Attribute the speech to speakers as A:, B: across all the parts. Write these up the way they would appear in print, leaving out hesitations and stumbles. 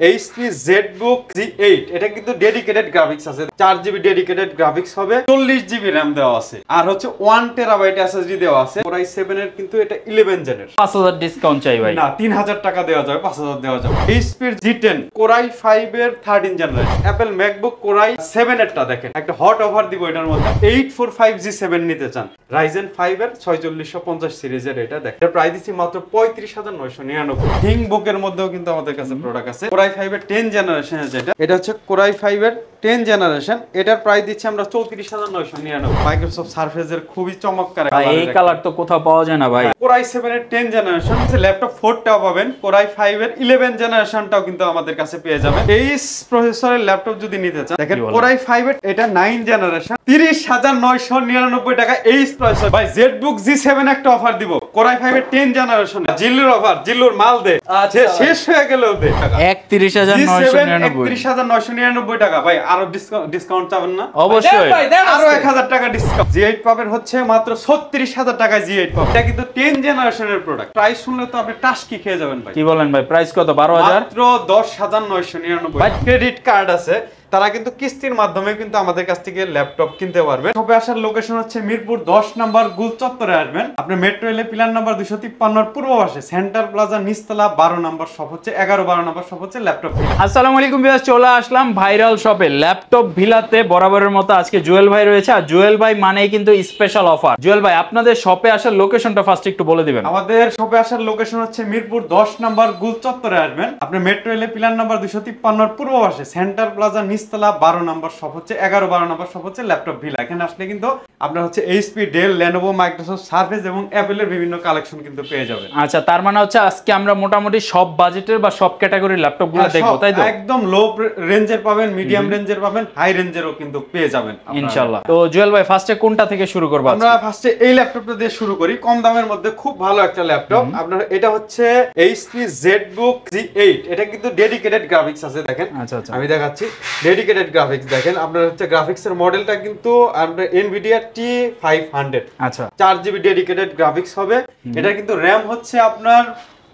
A: HP ZBook G8 এটা কিন্তু dedicated graphics আছে, 4GB ডেডিকেটেড গ্রাফিক্স হবে, 40GB RAM দেওয়া আছে, আর হচ্ছে 1TB SSD দেওয়া আছে। Core i7 এর কিন্তু এটা 11 জেনের।
B: 5000 ডিসকাউন্ট চাই ভাই।
A: না, 3000 টাকা দেওয়া যাবে, 5000 দেওয়া যাবে। এইচপি G10 Core i5 এর 13 generation. Apple MacBook Core i7 এরটা দেখেন, একটা হট অফার দিব এটার মধ্যে। 845G7 নিতে চান, Ryzen 5 এর 4650 সিরিজের এটা দেখেন। এর প্রাইস দিচ্ছি মাত্র 35999। ThinkBook এর মধ্যেও কিন্তু আমাদের কাছে প্রোডাক্ট আছে। Core i5 এর 10 জেনারেশন যেটা, এটা হচ্ছে Core i5 এর 10 জেনারেশন। এটার প্রাইস দিচ্ছি আমরা 34999। মাইক্রোসফট সারফেস এর খুবই চমৎকার
B: ভাই, এই কালার তো কোথাও পাওয়া যায় না ভাই।
A: Core i7 এর 10 জেনারেশন ল্যাপটপ 4টাও পাবেন। Core i5 এর 11 জেনারেশনটাও কিন্তু আমাদের কাছে পেয়ে যাবেন। এই প্রসেসরের ল্যাপটপ যদি নিতে চান দেখেন, Core i5 এর এটা 9 জেনারেশন, 30999 টাকা এই প্রসেসর। ভাই জেডবুক G7 একটা অফার দিব, Core i5 এর 10 জেনারেশন, জিল্লুর অফার, জিল্লুর মাল দে, শেষ হয়ে গেল দে। 31999 টাকা। ভাই আরো ডিসকাউন্ট চাবেন না?
B: অবশ্যই
A: আরো 1000 টাকা ডিসকাউন্ট। G8 পাবেন হচ্ছে মাত্র 36000 টাকায় G8 পাবেন। এটা কিন্তু 10 জেনারেশনের প্রোডাক্ট। প্রাইস শুনলে তো আপনি টাস্কি খেয়ে যাবেন ভাই।
B: কি বলেন ভাই, প্রাইস কত? 12000?
A: মাত্র 10999। ভাই ক্রেডিট কার্ড আছে, তারা কিন্তু কিস্তির মাধ্যমে কিন্তু আমাদের কাছ থেকে ল্যাপটপ কিনতে পারবে। শপে আসার লোকেশন হচ্ছে মিরপুর 10 নম্বর গুল চত্বরে আসবেন। আপনি মেট্রো রেলে পিলার নাম্বার 253 এর পূর্ব পাশে সেন্টার প্লাজা নিচতলা 12 নম্বর শপ হচ্ছে, 11-12 নম্বর শপ হচ্ছে ল্যাপটপ ভিলা।
B: আসসালামু আলাইকুম ভিউয়ার্স, চলে আসলাম ভাইরাল শপে ল্যাপটপ ভিলাতে। বরাবরের মতো আজকে জুয়েল ভাই রয়েছে, আর জুয়েল ভাই মানেই কিন্তু স্পেশাল অফার। জুয়েল ভাই, আপনাদের শপে আসার লোকেশনটা ফার্স্ট একটু বলে দিবেন।
A: আমাদের শপে আসার লোকেশন হচ্ছে মিরপুর 10 নম্বর গুল চত্বরে আসবেন। আপনি মেট্রো রেলে পিলার নাম্বার 253 এর পূর্ব পাশে সেন্টার প্লাজা নিচতলা 12 নম্বর শপ হচ্ছে, 11-12 নম্বর শপ হচ্ছে ল্যাপটপ ভিলা। এখানে আসলে কিন্তু আপনার হচ্ছে HP, Dell, Lenovo, Microsoft Surface এবং অ্যাপলের বিভিন্ন কালেকশন কিন্তু পেয়ে যাবেন।
B: আচ্ছা, তার মানে হচ্ছে আজকে আমরা মোটামুটি সব বাজেটের বা সব ক্যাটাগরির ল্যাপটপগুলো দেখবো, তাই তো?
A: একদম লো রেঞ্জের পাবেন, মিডিয়াম রেঞ্জের পাবেন, হাই রেঞ্জেরও কিন্তু পেয়ে যাবেন
B: ইনশাআল্লাহ। তো জুয়েল ভাই, ফার্স্টে কোনটা থেকে শুরু করব?
A: আমরা ফার্স্টে এই ল্যাপটপটা দিয়ে শুরু করি, কম দামের মধ্যে খুব ভালো একটা ল্যাপটপ। আপনার এটা হচ্ছে এইচপি জেডবুক G8। এটা কিন্তু ডেডিকেটেড গ্রাফিক্স আছে দেখেন।
B: আচ্ছা আচ্ছা,
A: আমি দেখাচ্ছি ডেডিকেটেড গ্রাফিক্স দেখেন। আপনার হচ্ছে গ্রাফিক্সের মডেলটা কিন্তু আপনার Nvidia T500।
B: আচ্ছা,
A: 4GB ডেডিকেটেড গ্রাফিক্স হবে। এটা কিন্তু RAM হচ্ছে আপনার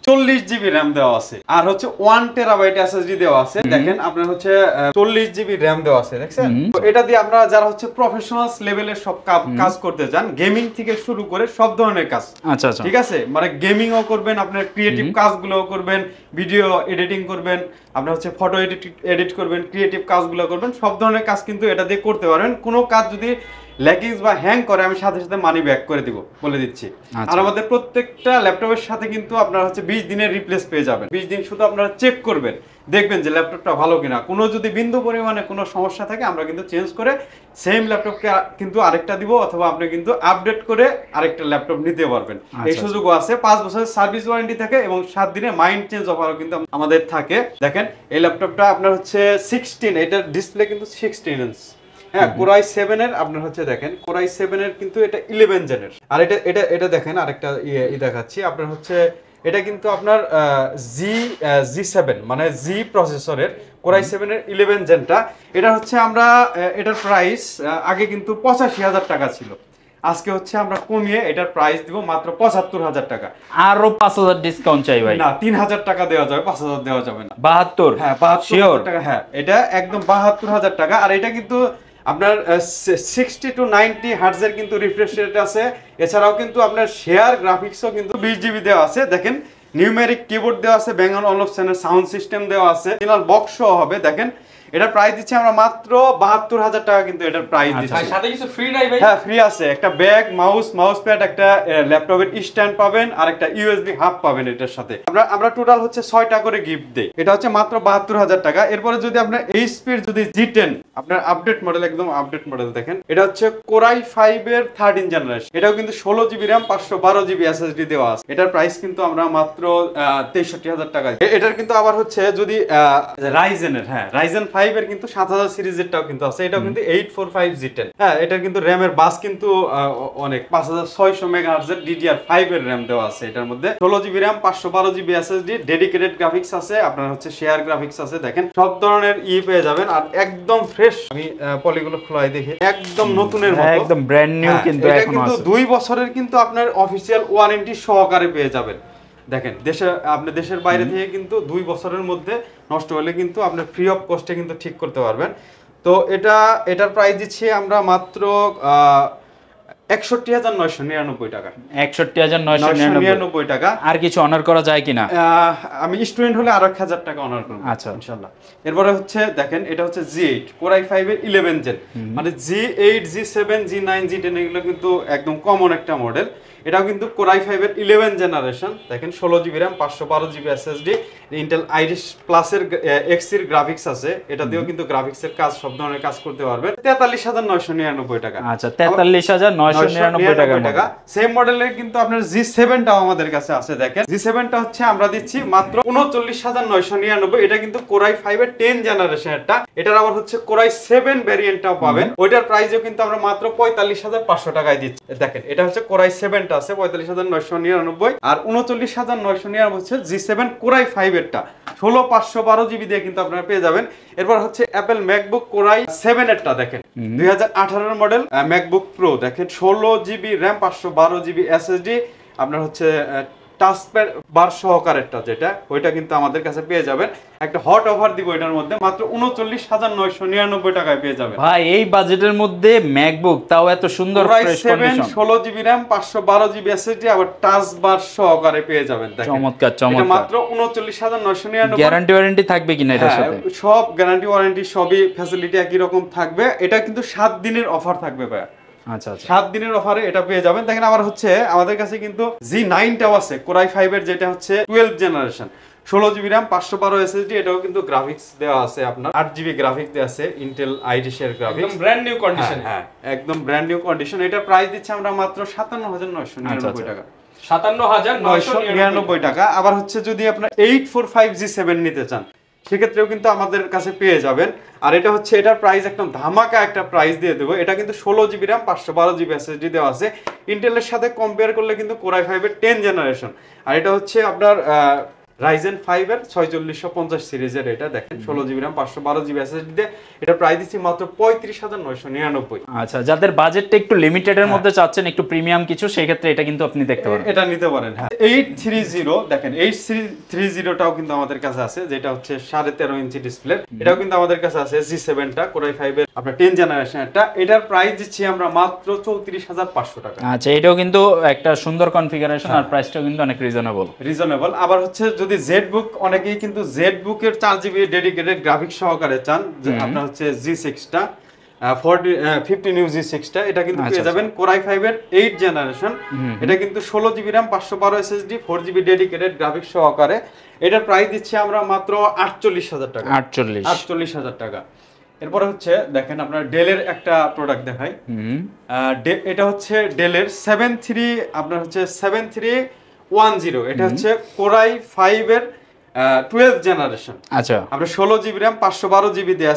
A: 40GB RAM দেওয়া আছে, আর হচ্ছে 1TB SSD দেওয়া আছে। দেখেন আপনার হচ্ছে 40GB RAM দেওয়া আছে, দেখছেন? তো এটা দিয়ে আপনারা যারা হচ্ছে প্রফেশনাল লেভেলের সব কাজ করতে চান, গেমিং থেকে শুরু করে সব ধরনের কাজ।
B: আচ্ছা আচ্ছা,
A: ঠিক আছে, মানে গেমিংও করবেন, আপনার ক্রিয়েটিভ কাজগুলোও করবেন, ভিডিও এডিটিং করবেন, আপনার হচ্ছে ফটো এডিট করবেন, ক্রিয়েটিভ কাজগুলো করবেন, সব ধরনের কাজ কিন্তু এটা দিয়ে করতে পারবেন। কোনো কাজ যদি ল্যাগিংস বা হ্যাং করে, আমি সাথে সাথে মানি ব্যাক করে দিব, বলে দিচ্ছি। আর আমাদের প্রত্যেকটা ল্যাপটপের সাথে কিন্তু আপনারা হচ্ছে 20 দিনের রিপ্লেস পেয়ে যাবেন। 20 দিন শুধু আপনারা চেক করবেন, দেখবেন যে ল্যাপটপটা ভালো কিনা। কোনো যদি বিন্দু পরিমাণে কোনো সমস্যা থাকে, আমরা কিন্তু চেঞ্জ করে সেম ল্যাপটপকে কিন্তু আরেকটা দিব, অথবা আপনি কিন্তু আপডেট করে আরেকটা ল্যাপটপ নিতে পারবেন। এই সুযোগও আছে। 5 বছরের সার্ভিস ওয়ারেন্টি থাকে এবং 7 দিনের মাইন্ড চেঞ্জ অফারও কিন্তু আমাদের থাকে। দেখেন এই ল্যাপটপটা আপনার হচ্ছে 16, এটার ডিসপ্লে কিন্তু 16 ইঞ্চ। হ্যাঁ, Core i7 এর আপনার হচ্ছে দেখেন, Core i7 এর কিন্তু এটা 11 জেনের। আর এটা দেখেন আরেকটা দেখাচ্ছি আপনার হচ্ছে, এটা কিন্তু আপনার G7 মানে G প্রসেসরের Core i7 এর 11 জেনটা। এটা হচ্ছে আমরা এটার প্রাইস আগে কিন্তু 85000 টাকা ছিল, আজকে হচ্ছে আমরা কমিয়ে এটার প্রাইস দিব মাত্র 75000 টাকা।
B: আরো 5000 ডিসকাউন্ট চাই ভাই।
A: না, 3000 টাকা দেওয়া যাবে, 5000 দেওয়া যাবে না।
B: 72?
A: হ্যাঁ, 72 টাকা। হ্যাঁ, এটা একদম 72000 টাকা। আর এটা কিন্তু আপনার 60 to 90 হার্টজের কিন্তু রিফ্রেশ রেট আছে। এছাড়াও কিন্তু আপনার শেয়ার গ্রাফিক্সও কিন্তু 20GB দেওয়া আছে। দেখেন নিউমেরিক কিবোর্ড দেওয়া আছে, ব্যাং অন অপশনের সাউন্ড সিস্টেম দেওয়া আছে, অরিজিনাল বক্সও হবে। দেখেন এটার প্রাইস দিচ্ছি আমরা মাত্র 72000 টাকা কিন্তু এটার প্রাইস দিচ্ছি।
C: ভাই সাথে কিছু ফ্রি নাই ভাই?
A: হ্যাঁ, ফ্রি আছে। একটা ব্যাগ, মাউস প্যাড, একটা ল্যাপটপের স্ট্যান্ড পাবেন, আর একটা USB হাব পাবেন এটার সাথে। আমরা টোটাল হচ্ছে 6টা করে গিফট দেই। এটা হচ্ছে মাত্র 72000 টাকা। এরপরে যদি আপনার এইচপি এর যদি G10 আপনার আপডেট মডেল, একদম আপডেট মডেল দেখেন, এটা হচ্ছে Core i5 এর 13 জেনারেশন। এটাও কিন্তু 16GB RAM 512GB SSD দেওয়া আছে। এটার প্রাইস কিন্তু আমরা মাত্র 63000 টাকা। এটার কিন্তু আবার হচ্ছে যদি Ryzen এর, হ্যাঁ Ryzen 5 এর কিন্তু 7000 সিরিজেরটাও কিন্তু আছে। এটাও কিন্তু 845G10। হ্যাঁ, এটার কিন্তু RAM এর বাস কিন্তু অনেক 5600 মেগাহার্টজ এর DDR5 এর RAM দেওয়া আছে। এটার মধ্যে 16GB RAM 512GB SSD, dedicated graphics আছে, আপনার হচ্ছে শেয়ার গ্রাফিক্স আছে। দেখেন সব ধরনের পেয়ে যাবেন, আর একদম ফ্রেশ। আমি পলিগুলো খোলাই দেখি, একদম নতুনের মতো,
B: একদম ব্র্যান্ড নিউ কিন্তু
A: এটা
B: এখনো
A: কিন্তু
B: আছে।
A: 2 বছরের কিন্তু আপনার অফিশিয়াল ওয়ারেন্টি সহকারে পেয়ে যাবেন। দেখেন আপনি দেশের বাইরে থেকে কিন্তু 2 বছরের মধ্যে নষ্ট হলে কিন্তু আপনি ফ্রি অফ কস্টে কিন্তু ঠিক করতে পারবেন। তো এটার প্রাইস দিচ্ছি আমরা মাত্র ৬১,৯৯৯ টাকা।
B: ৬১,৯৯৯
A: টাকা।
B: আর কিছু অনার করা যায় কিনা?
A: আমি স্টুডেন্ট হলে আরো ১,০০০ টাকা অনার করব।
B: আচ্ছা
A: ইনশাআল্লাহ। এরপরে হচ্ছে দেখেন এটা হচ্ছে G8 Core i5 এর 11 জেন, মানে G8 G7 G9 G10 এগুলো কিন্তু একদম কমন একটা মডেল। এটাও কিন্তু Core i5 এর 11 জেনারেশন। দেখেন 16GB RAM 512GB SSD, Intel Iris Plus এর X এর গ্রাফিক্স আছে, এটা দিয়েও কিন্তু গ্রাফিক্সের কাজ সব ধরনের কাজ করতে পারবেন। ৪৩,৯৯৯ টাকা।
B: আচ্ছা ৪৩,৯৯৯ টাকা।
A: সেম মডেলের কিন্তু আপনার G7 টাও আমাদের কাছে আছে। দেখেন G7 টা হচ্ছে আমরা দিচ্ছি মাত্র ৩৯,৯৯৯। এটা কিন্তু Core i5 এর 10 জেনারেশনেরটা। এটার আবার হচ্ছে Core i7 ভেরিয়েন্টটাও পাবেন। ওইটার প্রাইসও কিন্তু আমরা মাত্র ৪৫,৫০০ টাকায় দিচ্ছি। দেখেন এটা হচ্ছে Core i7 টা আছে ৪৫,৯৯৯, আর ৩৯,৯৯৯ হচ্ছে G7 Core i5 এরটা ১৬,৫১২GB দিয়ে কিন্তু আপনারা পেয়ে যাবেন। এরপর হচ্ছে Apple MacBook Core i7 এরটা দেখেন 2018 মডেল MacBook Pro, দেখেন 16GB RAM 512GB SSD, আপনার হচ্ছে টাচপ্যাড বার সহকারেরটা যেটা, ওইটা কিন্তু আমাদের কাছে পেয়ে যাবেন। একটা হট অফার দিব এটার মধ্যে, মাত্র ৩৯,৯৯৯ টাকায় পেয়ে যাবেন।
B: ভাই এই বাজেটের মধ্যে ম্যাকবুক, তাও এত সুন্দর fresh condition,
A: 16GB RAM 512GB SSD, আবার টাচ বার সহকারে পেয়ে যাবেন। দেখেন
B: চমৎকার
A: এটা
B: চমৎকার।
A: মাত্র ৩৯,৯৯৯।
B: গ্যারান্টি ওয়ারেন্টি থাকবে কিনা এটার সাথে?
A: সব গ্যারান্টি ওয়ারেন্টি সবই ফ্যাসিলিটি একই রকম থাকবে। এটা কিন্তু 7 দিনের অফার থাকবে ভাই।
B: আচ্ছা আচ্ছা
A: 7 দিনের অফারে এটা পেয়ে যাবেন। দেখেন আবার হচ্ছে আমাদের কাছে কিন্তু G9 টাও আছে Core i5 এর, যেটা হচ্ছে 12 জেনারেশন, 16GB RAM 512 SSD, এটাও কিন্তু গ্রাফিক্স দেওয়া আছে, আপনার 8GB গ্রাফিক্স দেওয়া আছে, Intel Iris এর গ্রাফিক্স,
C: একদম ব্র্যান্ড নিউ কন্ডিশন।
A: হ্যাঁ একদম ব্র্যান্ড নিউ কন্ডিশন। এটার প্রাইস দিচ্ছি আমরা মাত্র ৫৭,৯৯৯ টাকা।
C: ৫৭,৯৯৯
A: টাকা। আবার হচ্ছে যদি আপনার 845 G7 নিতে চান সেক্ষেত্রেও কিন্তু আমাদের কাছে পেয়ে যাবেন। আর এটা হচ্ছে এটার প্রাইস একদম ধামাকা একটা প্রাইস দিয়ে দেবো। এটা কিন্তু 16GB RAM 512GB SSD দেওয়া আছে। ইন্টেলের সাথে কম্পেয়ার করলে কিন্তু Core i5 এর 10 জেনারেশন, আর এটা হচ্ছে আপনার Ryzen 5 এর 4650 সিরিজের। এটা দেখেন 16GB RAM 512GB SSD দিয়ে এটা প্রাইস দিচ্ছি মাত্র 35,999।
B: আচ্ছা যাদের বাজেটটা একটু লিমিটেড এর মধ্যে চাচ্ছেন, একটু প্রিমিয়াম কিছু, সেই ক্ষেত্রে এটা কিন্তু আপনি দেখতে পারেন,
A: এটা নিতে পারেন। হ্যাঁ 830 দেখেন 830 টাও কিন্তু আমাদের কাছে আছে, যেটা হচ্ছে 13.5 ইঞ্চি ডিসপ্লে। এটাও কিন্তু আমাদের কাছে আছে G7 টা Core i5 এর আপনার 10 জেনারেশন এটা। এটার প্রাইস দিচ্ছি আমরা মাত্র 34,500 টাকা।
B: আচ্ছা এটাও কিন্তু একটা সুন্দর কনফিগারেশন, আর প্রাইসটাও কিন্তু অনেক রিজনেবল।
A: আবার হচ্ছে যদি ZBook, অনেকেই কিন্তু ZBook এর 4GB ডেডিকেটেড গ্রাফিক্স সহকারে চান, যে আপনার হচ্ছে G6 টা 50 নিউ G6 টা, এটা কিন্তু পেয়ে যাবেন Core i5 এর 8 জেনারেশন। এটা কিন্তু 16GB RAM 512 SSD 4GB dedicated graphics সহকারে। এটার প্রাইস দিচ্ছি আমরা মাত্র 48,000 টাকা। 48,000 টাকা। এরপরে হচ্ছে দেখেন আপনার ডেলের একটা প্রোডাক্ট দেখাই। এটা হচ্ছে ডেলের 7310, এটা হচ্ছে Core i5 এর 12 জেনারেশন।
B: আচ্ছা
A: আমরা 16GB RAM 512GB দিয়ে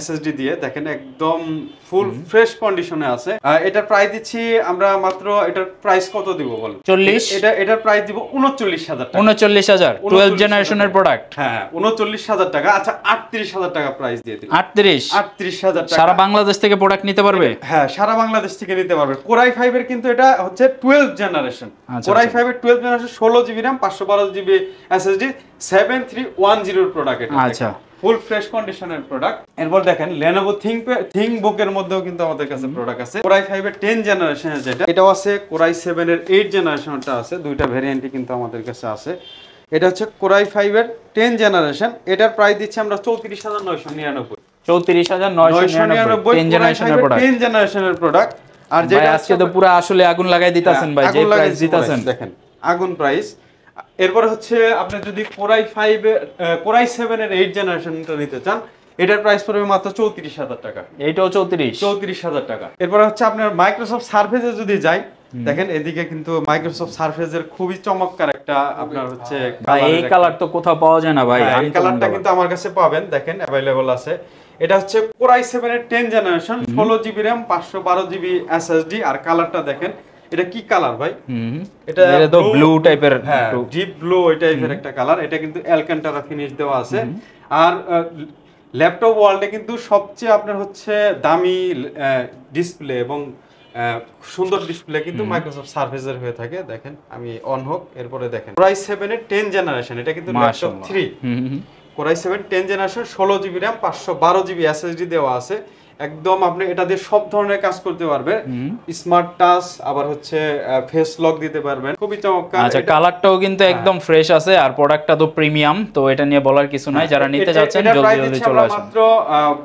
A: SSD দিয়ে, দেখেন একদম ফুল ফ্রেশ কন্ডিশনে আছে। এটার প্রাইস দিচ্ছি আমরা মাত্র, এটার প্রাইস কত দিব বলেন?
B: 40।
A: এটার প্রাইস দিব 39,000 টাকা।
B: 39,000 12 জেনারেশনের প্রোডাক্ট।
A: হ্যাঁ 39,000 টাকা। আচ্ছা 38,000 টাকা প্রাইস দিয়ে দিন।
B: 38,000
A: টাকা।
B: সারা বাংলাদেশ থেকে প্রোডাক্ট নিতে পারবে?
A: হ্যাঁ সারা বাংলাদেশ থেকে নিতে পারবে। Core i5 এর কিন্তু এটা হচ্ছে 12 জেনারেশন। Core i5 এর 12 generation 16GB RAM 512GB SSD 7310 এর প্রোডাক্ট এটা।
B: আচ্ছা
A: ফুল ফ্রেশ কন্ডিশনের প্রোডাক্ট। এরপর দেখেন Lenovo ThinkBook এর মধ্যেও কিন্তু আমাদের কাছে প্রোডাক্ট আছে। Core i5 এর 10 জেনারেশনের যেটা, এটাও আছে। Core i7 এর 8 জেনারেশনটা আছে, দুইটা ভেরিয়েন্টই কিন্তু আমাদের কাছে আছে। এটা হচ্ছে Core i5 এর 10 জেনারেশন। এটার প্রাইস দিচ্ছি আমরা 34,999।
B: 34,999 10 জেনারেশনের প্রোডাক্ট।
A: 10 জেনারেশনের প্রোডাক্ট। আর যেটা
B: আজকে তো পুরো আসলে আগুন লাগাই দিতাছেন ভাই, যে প্রাইস দিতাছেন
A: দেখেন আগুন প্রাইস। এরপর হচ্ছে আপনি যদি Core i7 এর 8 জেনারেশনটা নিতে চান, এটার প্রাইস পড়বে মাত্র 34,000 টাকা।
B: এইটাও
A: 34,000 টাকা। এরপর হচ্ছে আপনার মাইক্রোসফট সারফেসে যদি যাই, দেখেন এদিকে কিন্তু মাইক্রোসফট সারফেসের খুবই চমৎকার একটা আপনার হচ্ছে
B: এই কালার তো কোথাও পাওয়া যায় না ভাই।
A: এই কালারটা কিন্তু আমার কাছে পাবেন, দেখেন अवेलेबल আছে। এটা হচ্ছে Core i7 এর 10 generation 16GB RAM 512GB SSD। আর কালারটা দেখেন, এটা কি কালার ভাই?
B: এটা তো ব্লু টাইপের,
A: ডিপ ব্লু ওই টাইপের একটা কালার। এটা কিন্তু অ্যালকান্টারা ফিনিশ দেওয়া আছে। আর ল্যাপটপ ওয়ার্ল্ডে কিন্তু সবচেয়ে আপনার হচ্ছে দামি ডিসপ্লে এবং সুন্দর ডিসপ্লে কিন্তু মাইক্রোসফট সার্ফেসের হয়ে থাকে। দেখেন আমি অন হোক, এরপরে দেখেন Core i7 এর 10 জেনারেশন, এটা কিন্তু laptop 3 Core i7 10 generation 16 GB RAM 512 GB SSD দেওয়া আছে। একদম আপনি এটা দিয়ে সব ধরনের কাজ করতে পারবেন, স্মার্ট টাচ, আবার হচ্ছে ফেস লক দিতে পারবেন, খুবই চমৎকার।
B: আচ্ছা, কালারটাও কিন্তু একদম ফ্রেশ আছে, আর প্রোডাক্টটা তো প্রিমিয়াম, তো এটা নিয়ে বলার কিছু নাই। যারা নিতে যাচ্ছেন জলদি জলদি চলে আসুন।
A: মাত্র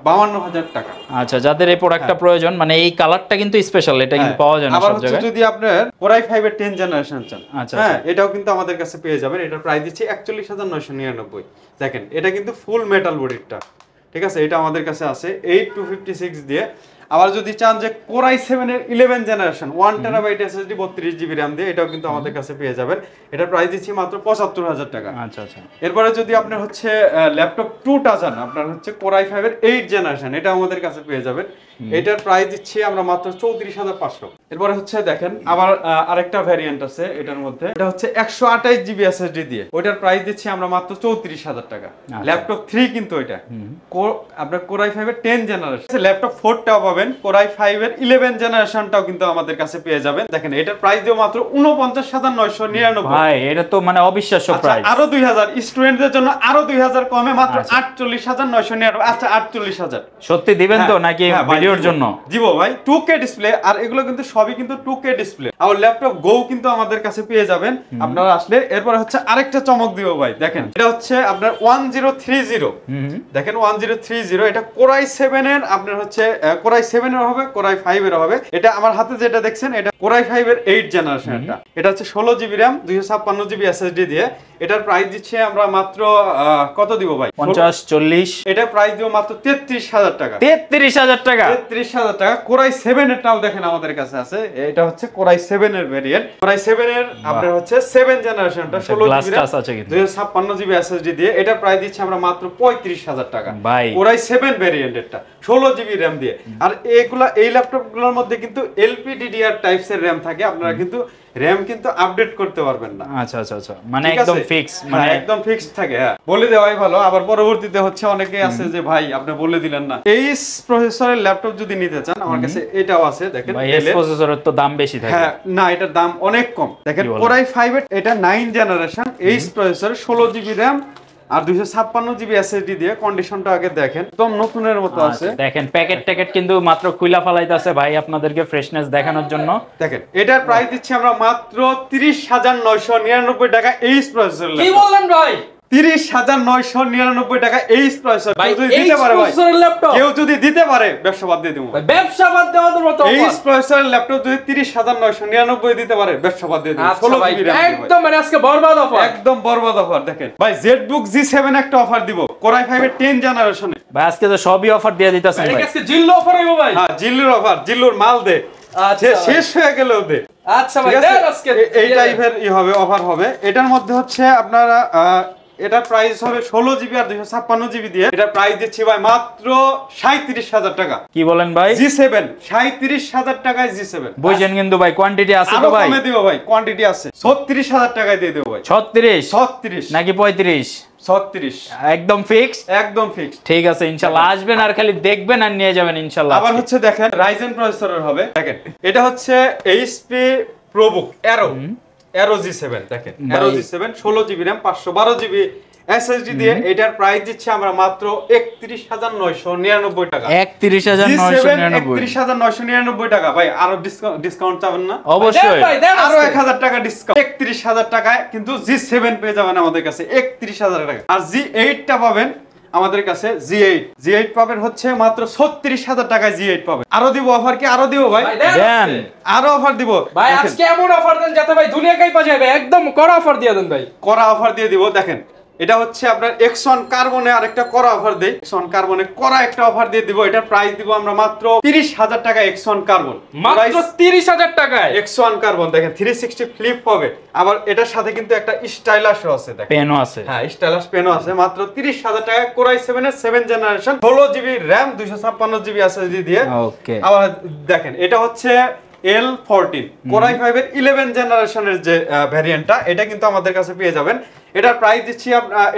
A: 52000 টাকা।
B: আচ্ছা, যাদের এই প্রোডাক্টটা প্রয়োজন, মানে এই কালারটা কিন্তু স্পেশাল, এটা কিন্তু পাওয়া যায় না সব জায়গায়।
A: যদি আপনার Core i5 এর 10 জেনারেশন চান, হ্যাঁ এটাও কিন্তু আমাদের কাছে পেয়ে যাবেন। এটার প্রাইস দিচ্ছি 41999। দেখেন এটা কিন্তু ফুল মেটাল বডিটা, ঠিক আছে, এটা আমাদের কাছে আছে 8256 দিয়ে। আবার যদি চান যে Core i7 এর 11 generation 1 terabyte SSD 32 GB RAM দিয়ে, এটাও কিন্তু আমাদের কাছে পেয়ে যাবেন। এটার প্রাইস দিচ্ছি মাত্র 75000 টাকা।
B: আচ্ছা আচ্ছা।
A: এরপরে যদি আপনার হচ্ছে ল্যাপটপ 2টা চান, আপনার হচ্ছে Core i5 এর 8 জেনারেশন, এটা আমাদের কাছে পেয়ে যাবেন। এটার প্রাইস দিচ্ছি আমরা মাত্র 34500। এরপরে হচ্ছে দেখেন আবার আরেকটা ভ্যারিয়েন্ট আছে এটার মধ্যে, এটা হচ্ছে 128 জিবি SSD দিয়ে, ওইটার প্রাইস দিচ্ছি আমরা মাত্র 34000 টাকা। ল্যাপটপ 3 কিন্তু এটা আপনার Core i5 এর 10 জেনারেশন। ল্যাপটপ 4টাও পাবেন, Core i5 এর 11 জেনারেশনটাও কিন্তু আমাদের কাছে পেয়ে যাবেন। দেখেন এটার প্রাইস দিও মাত্র 49999।
B: ভাই এটা তো মানে অবিশ্বাস্য প্রাইস।
A: আরো 2000 স্টুডেন্টদের জন্য আরো 2000 কমে মাত্র 48999। আচ্ছা 48000
B: সত্যি দিবেন তো নাকি ভিডিওর জন্য?
A: দিব ভাই, 2K ডিসপ্লে, আর এগুলো কিন্তু সবই কিন্তু 2K ডিসপ্লে। আর ল্যাপটপ গো কিন্তু আমাদের কাছে পেয়ে যাবেন আপনারা আসলে। এরপর হচ্ছে আরেকটা চমক দিব ভাই, দেখেন এটা হচ্ছে আপনার 1030। দেখেন 1030, এটা Core i7 এর আপনার হচ্ছে Core i7 এর হবে, Core i5 এর হবে। এটা আমার হাতে যেটা দেখছেন এটা Core i5 এর 8 জেনারেশন। এটা হচ্ছে 16 জিবি RAM 256 জিবি SSD দিয়ে। এটার প্রাইস দিচ্ছে আমরা মাত্র কত দিব ভাই?
B: 50 40।
A: এটা প্রাইস দিব মাত্র 33000 টাকা।
B: 33000 টাকা?
A: 33000 টাকা। Core i7 এরটাও দেখেন আমাদের কাছে আছে, এটা হচ্ছে Core i7 এর ভেরিয়েন্ট। Core i7 এর আপনার হচ্ছে 7 জেনারেশনটা 16 জিবি RAM 256 জিবি SSD দিয়ে। এটা প্রাইস দিচ্ছে আমরা মাত্র 35000 টাকা। Core i7 ভেরিয়েন্ট এটা 16 জিবি RAM দিয়ে। আর এই ল্যাপটপগুলোর মধ্যে কিন্তু LPDDR টাইপস এর RAM থাকে, আপনারা কিন্তু RAM কিন্তু আপডেট করতে পারবেন না।
B: আচ্ছা আচ্ছা আচ্ছা, মানে একদম ফিক্স,
A: মানে একদম ফিক্সড থাকে। হ্যাঁ, বলে দেওয়াই ভালো। আবার পরবর্তীতে হচ্ছে অনেকে আছে যে ভাই আপনি বলে দিলেন না। এই প্রসেসরের ল্যাপটপ যদি নিতে চান, আমার কাছে এটাও আছে। দেখেন
B: ভাই এই প্রসেসরের তো দাম বেশি থাকে।
A: হ্যাঁ না, এটার দাম অনেক কম। দেখেন Core i5 এর এটা 9 জেনারেশন এই প্রসেসর 16 জিবি RAM আর 256 জিবি SSD দিয়ে। কন্ডিশনটা আগে দেখেন, একদম নতুনের মতো আছে।
B: দেখেন প্যাকেট কিন্তু মাত্র খুইলা ফালাইতাছে ভাই আপনাদেরকে ফ্রেশনেস দেখানোর জন্য।
A: দেখেন এটার প্রাইস দিচ্ছি আমরা মাত্র 30999 টাকা এই প্রসেসর।
B: কি বললেন ভাই?
A: 30999 টাকা এই প্রসেসর যদি দিতে পারে ভাই, কেউ যদি দিতে পারে ব্যবসা বাদ দিয়ে দেব ভাই।
B: ব্যবসা বাদ দেওয়া তো মত
A: এই প্রসেসরের ল্যাপটপ যদি 30999 দিতে পারে ব্যবসা বাদ দিয়ে দেব। 16 জিবি RAM
B: একদম মানে আজকে বরবাদ অফার,
A: একদম বরবাদ অফার। দেখেন ভাই ZBook G7 একটা অফার দিব Core i5 এর 10 জেনারেশনে।
B: ভাই আজকে তো সবই অফার দিয়ে দিতেছেন ভাই।
C: আজকে জিল্লু অফার হইবো ভাই।
A: হ্যাঁ জিল্লুর অফার, জিল্লুর মাল দে। আচ্ছা শেষ হয়ে গেল দে।
C: আচ্ছা ভাই দেন আজকে
A: এই টাইপের হবে অফার হবে। এটার মধ্যে হচ্ছে আপনারা এটার প্রাইস হবে 16 জিবি আর 256 জিবি দিয়ে। এটা প্রাইস দিচ্ছি ভাই মাত্র 37000 টাকা।
B: কি বলেন ভাই?
A: G7 37000 টাকায় G7
B: বুঝছেন কিন্তু ভাই, কোয়ান্টিটি আছে তো ভাই?
A: আরো কমে দিব ভাই, কোয়ান্টিটি আছে। 36000 টাকায় দিয়ে দেব ভাই।
B: 36 নাকি 35?
A: 36
B: একদম ফিক্স,
A: একদম ফিক্স।
B: ঠিক আছে, ইনশাআল্লাহ আসবেন আর খালি দেখবেন আর নিয়ে যাবেন ইনশাআল্লাহ।
A: আবার হচ্ছে দেখেন Ryzen প্রসেসরের হবে। দেখেন এটা হচ্ছে HP ProBook Aero G7। দেখেন Aero G7 16 GB RAM 512 GB SSD দিয়ে। এটার প্রাইস দিচ্ছি আমরা মাত্র 31999 টাকা।
B: 31999
A: টাকা ভাই। আরো ডিসকাউন্ট চাবেন না?
B: অবশ্যই
A: আরো 1000 টাকা ডিসকাউন্ট। 31000 টাকায় কিন্তু G7 পেয়ে যাবেন আমাদের কাছে 31000 টাকা। আর G8 টা পাবেন আমাদের কাছে। G8 পাবেন হচ্ছে মাত্র 36000 টাকায় G8 পাবেন। আরো দিব অফার, কি আরো দিব ভাই?
B: দেন
A: আরো অফার দিব
C: ভাই। আজকে এমন অফার দেন যাতে ভাই দুনিয়া কাই পাওয়া যাবে, একদম কড়া অফার দিয়ে দেন ভাই।
A: কড়া অফার দিয়ে দিব। দেখেন এটা হচ্ছে আপনার X1 কার্বনে আরেকটা কড়া অফার দেই। X1 কার্বনে কড়া একটা অফার দিয়ে দিব। এটার প্রাইস দিব আমরা মাত্র 30000 টাকা। X1 কার্বন
C: মাত্র 30000 টাকায়
A: X1 কার্বন। দেখেন 360 ফ্লিপ হবে। আবার এটার সাথে কিন্তু একটা স্টাইলাশও আছে। দেখেন
B: পেনও আছে।
A: হ্যাঁ স্টাইলাশ পেনও আছে। মাত্র 30000 টাকা Core i7 এর 7 generation 16 GB RAM 256 GB SSD দিয়ে।
B: ওকে।
A: আবার দেখেন এটা হচ্ছে L14 Core i5 এর 11 জেনারেশনের যে ভ্যারিয়েন্টটা, এটা কিন্তু আমাদের কাছে পেয়ে যাবেন। এটার প্রাইস দিচ্ছি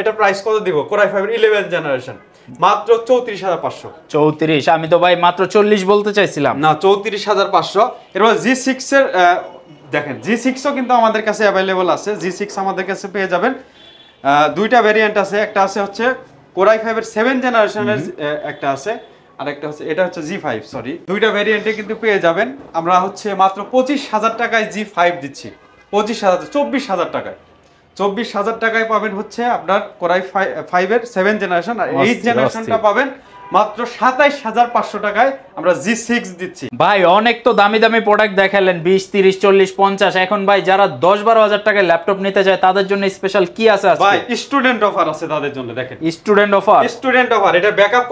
A: এটা প্রাইস কত দিব? Core i5 এর 11 জেনারেশন মাত্র 34,500।
B: 34? আমি তো ভাই মাত্র 40 বলতে চাইছিলাম।
A: না, 34,500। এরপর G6 এর দেখেন G6 ও কিন্তু আমাদের কাছে অ্যাভেলেবল আছে। G6 আমাদের কাছে পেয়ে যাবেন। দুইটা ভেরিয়েন্ট আছে, একটা আছে হচ্ছে Core i5 এর 7 জেনারেশনের একটা আছে, আর একটা হচ্ছে এটা হচ্ছে G5, সরি। দুইটা ভেরিয়েন্টে কিন্তু পেয়ে যাবেন। আমরা হচ্ছে মাত্র 25,000 টাকায় G5 দিচ্ছি। 24,000 টাকায় 24,000 টাকায় পাবেন হচ্ছে আপনার Core i5 এর 7 জেনারেশন, আর 8 জেনারেশনটা পাবেন মাত্র 27,500 টাকায় আমরা G6 দিচ্ছি।
B: ভাই অনেক তো দামি দামি প্রোডাক্ট দেখালেন, 20, 30, 40, 50। এখন ভাই যারা 10-12 হাজার টাকায় ল্যাপটপ নিতে যায় তাদের জন্য স্পেশাল কি আছে আজকে?
A: ভাই স্টুডেন্ট অফার আছে তাদের জন্য। দেখেন
B: স্টুডেন্ট অফার।
A: স্টুডেন্ট অফার, এটা ব্যাকআপ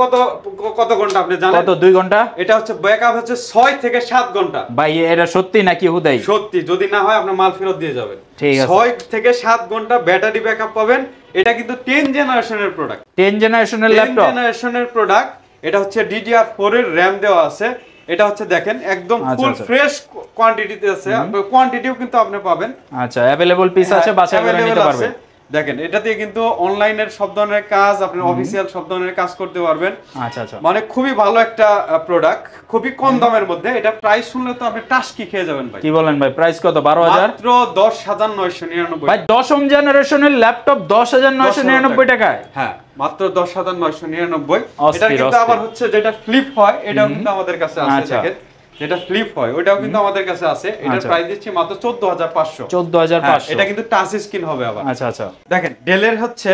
A: কত ঘন্টা আপনি জানেন?
B: কত? 2 ঘন্টা?
A: এটা হচ্ছে ব্যাকআপ হচ্ছে 6 থেকে 7 ঘন্টা।
B: ভাই এটা সত্যি নাকি হুদাই?
A: সত্যি, যদি না হয় আপনার মাল ফেরত দিয়ে যাবেন।
B: ঠিক আছে।
A: 6 থেকে 7 ঘন্টা ব্যাটারি ব্যাকআপ পাবেন। এটা কিন্তু 10 জেনারেশনের প্রোডাক্ট।
B: 10 জেনারেশনের ল্যাপটপ।
A: 10 জেনারেশনের প্রোডাক্ট। এটা হচ্ছে DDR4 এর RAM দেওয়া আছে। এটা হচ্ছে দেখেন একদম ফুল ফ্রেশ কোয়ান্টিটিতে আছে, কোয়ান্টিটিও কিন্তু আপনি পাবেন।
B: আচ্ছা, अवेलेबल পিস আছে, বাছাই করে নিতে পারবেন।
A: দেখেন এটাতে কিন্তু অনলাইনের সব ধরনের কাজ, আপনি অফিসিয়াল সব ধরনের কাজ করতে পারবেন।
B: আচ্ছা আচ্ছা,
A: মানে খুবই ভালো একটা প্রোডাক্ট, খুবই কম দামের মধ্যে। এটা প্রাইস শুনলে তো আপনি টাস্কি খেয়ে যাবেন ভাই।
B: কি বলেন ভাই, প্রাইস কত? 12,000?
A: মাত্র 10,999।
B: ভাই 10ম জেনারেশনের ল্যাপটপ 10,999 টাকায়?
A: হ্যাঁ, মাত্র 10,999। এটা
B: অস্থির,
A: কিন্তু
B: অস্থির।
A: আবার হচ্ছে যেটা ফ্লিপ হয় এটাও কিন্তু আমাদের কাছে আছে।
B: আচ্ছা।
A: দেখেন যেটা ফ্লিপ হয় ওটাও কিন্তু আমাদের কাছে আছে। এটার
B: আচ্ছা।
A: প্রাইস দিচ্ছি মাত্র 14,500।
B: 14,500।
A: এটা কিন্তু টাচ স্ক্রিন হবে আবার।
B: আচ্ছা আচ্ছা।
A: দেখেন ডেলের হচ্ছে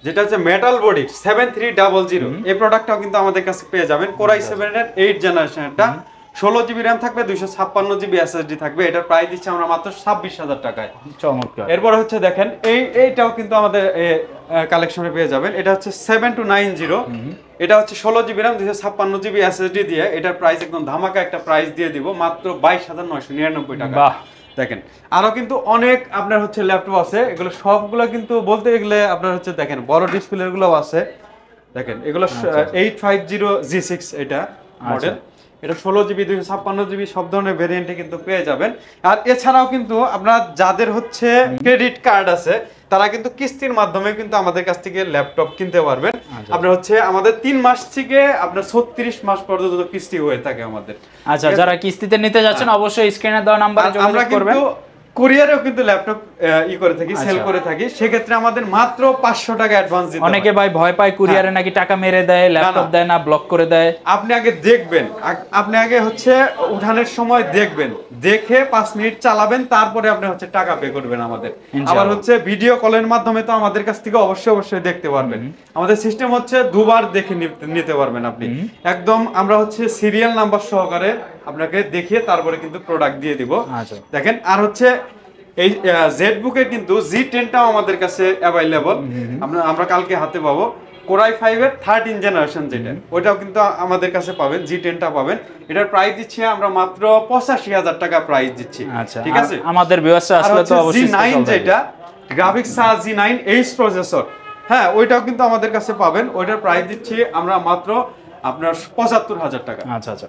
A: যেটা হচ্ছে মেটাল বডি 7300, এই প্রোডাক্টটাও কিন্তু আমাদের কাছে পেয়ে যাবেন। Core i7 এর 8 জেনারেশনটা, 16 জিবি RAM থাকবে, 256 জিবি SSD থাকবে। এটার প্রাইস দিচ্ছি আমরা মাত্র 26,000 টাকায়।
B: চমৎকার।
A: এরপর হচ্ছে দেখেন এইটাও কিন্তু আমাদের কালেকশনে পেয়ে যাবেন। এটা হচ্ছে 7290। এটা হচ্ছে 16 জিবি RAM, 256 জিবি SSD দিয়ে। এটার প্রাইস একদম ধামাকা একটা প্রাইস দিয়ে দিব মাত্র 22,999 টাকা।
B: বাহ।
A: দেখেন আরো কিন্তু অনেক আপনার হচ্ছে ল্যাপটপ আছে, এগুলো সবগুলো কিন্তু বলতে গেলে আপনার হচ্ছে দেখেন বড় ডিসপ্লে গুলোও আছে। দেখেন এগুলো 850 G6 এটা মডেল। এটা 16 জিবি, 256 জিবি সব ধরনের ভেরিয়েন্টে কিন্তু পেয়ে যাবেন। আর এছাড়াও কিন্তু আপনার যাদের হচ্ছে ক্রেডিট কার্ড আছে তারা কিন্তু কিস্তির মাধ্যমে কিন্তু আমাদের কাছ থেকে ল্যাপটপ কিনতে পারবেন। আপনার হচ্ছে আমাদের 3 মাস থেকে আপনার 36 মাস পর্যন্ত কিস্তি হয়ে থাকে আমাদের।
B: আচ্ছা, যারা কিস্তিতে নিতে যাচ্ছেন অবশ্যই স্ক্রিনে দেওয়া নম্বরে যোগাযোগ করবেন।
A: কুরিয়ারেও কিন্তু ল্যাপটপ করে থাকি, সেল করে থাকি। সেক্ষেত্রে আমাদের মাত্র 500 টাকা অ্যাডভান্স দিতে হবে।
B: অনেকে ভাই ভয় পায় কুরিয়ারে নাকি টাকা মেরে দেয়, ল্যাপটপ দেয় না, ব্লক করে দেয়।
A: আপনি আগে দেখবেন, আপনি আগে হচ্ছে উঠানের সময় দেখবেন, দেখে 5 মিনিট চালাবেন, তারপরে আপনি হচ্ছে টাকা পে করবেন আমাদের। আবার হচ্ছে ভিডিও কলের মাধ্যমে তো আমাদের কাছ থেকে অবশ্যই দেখতে পারবেন। আমাদের সিস্টেম হচ্ছে দুবার দেখে নিতে পারবেন আপনি একদম। আমরা হচ্ছে সিরিয়াল নাম্বার সহকারে আপনাকে দেখিয়ে তারপরে কিন্তু প্রোডাক্ট দিয়ে দিব। দেখেন আর হচ্ছে এই জেডবুকের কিন্তু G10টাও আমাদের কাছে অ্যাভেলেবল। আমরা কালকে হাতে পাবো। Core i5 এর 13 জেনারেশন যেটা, ওইটাও কিন্তু আমাদের কাছে পাবেন। G10টা পাবেন। এটার প্রাইস দিচ্ছি আমরা মাত্র 85,000 টাকা প্রাইস দিচ্ছি। ঠিক আছে,
B: আমাদের ভিউয়ার্সরা আসলে তো অবশ্যই
A: G9 যেটা গ্রাফিক্স G9 H প্রসেসর, হ্যাঁ ওইটাও কিন্তু আমাদের কাছে পাবেন। ওইটার প্রাইস দিচ্ছি আমরা মাত্র আপনার 75,000 টাকা।
B: আচ্ছা আচ্ছা,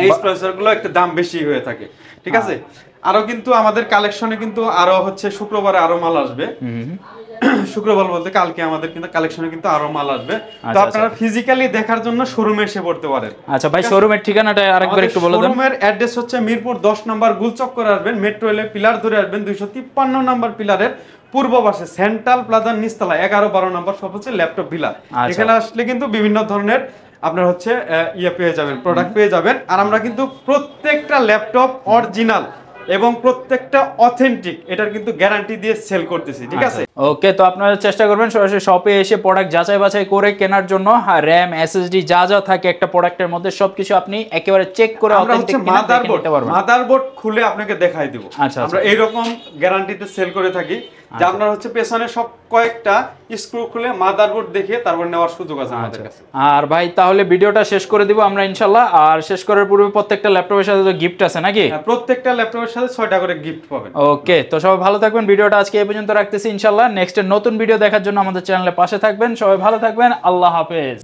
A: এই প্রসেসরগুলো একটু দাম বেশি হয়ে থাকে। ঠিক আছে, আরো কিন্তু আমাদের কালেকশনে কিন্তু আরো হচ্ছে শুক্রবারে আরো মাল আসবে। শুক্রবার বলতে কালকে আমাদের কিন্তু কালেকশনে কিন্তু আরো মাল আসবে। তো আপনারা ফিজিক্যালি দেখার জন্য শোরুমে এসে পড়তে পারেন।
B: আচ্ছা ভাই, শোরুমের ঠিকানাটা আরেকবার একটু বলে দেন।
A: শোরুমের অ্যাড্রেস হচ্ছে মিরপুর 10 নম্বর গুলচক্করে আসবেন, মেট্রো রেলের পিলার ধরে আসবেন, 253 নম্বর পিলারের পূর্ব পাশে সেন্ট্রাল প্লাজার নিচতলা 11-12 নম্বর সব হচ্ছে ল্যাপটপ ভিলা। এখানে আসলে কিন্তু বিভিন্ন ধরনের আপনার হচ্ছে পেয়ে যাবেন, প্রোডাক্ট পেয়ে যাবেন। আর আমরা কিন্তু প্রত্যেকটা ল্যাপটপ অরিজিনাল এবং প্রত্যেকটা অথেন্টিক, এটার কিন্তু গ্যারান্টি দিয়ে সেল করতেছি। ঠিক আছে,
B: ওকে। তো আপনারা চেষ্টা করবেন সরাসরি শপে এসে প্রোডাক্ট যাচাই বাছাই করে কেনার জন্য। RAM SSD যা যা থাকে একটা প্রোডাক্টের মধ্যে সবকিছু আপনি একেবারে চেক করে অথেন্টিক কিনা দেখে নিতে পারবেন।
A: মাদারবোর্ড খুলে আপনাকে দেখাই দেব।
B: আচ্ছা,
A: আমরা এইরকম গ্যারান্টিতে সেল করে থাকি যে আপনার হচ্ছে পেছনে সব কয়েকটা স্ক্রু খুলে মাদারবোর্ড দেখিয়ে তারপর নেওয়ার সুযোগ আছে আমাদের কাছে।
B: আর ভাই তাহলে ভিডিওটা শেষ করে দিব আমরা ইনশাআল্লাহ। আর শেষ করার পূর্বে প্রত্যেকটা ল্যাপটপের সাথে তো গিফট আছে নাকি?
A: প্রত্যেকটা ল্যাপটপের সাথে 6টা করে গিফট পাবেন।
B: ওকে, তো সবাই ভালো থাকবেন। ভিডিওটা আজকে এই পর্যন্ত রাখতেছি ইনশাআল্লাহ। নেক্সট নতুন ভিডিও দেখার জন্য আমাদের চ্যানেলে পাশে থাকবেন। সবাই ভালো থাকবেন। আল্লাহ হাফেজ।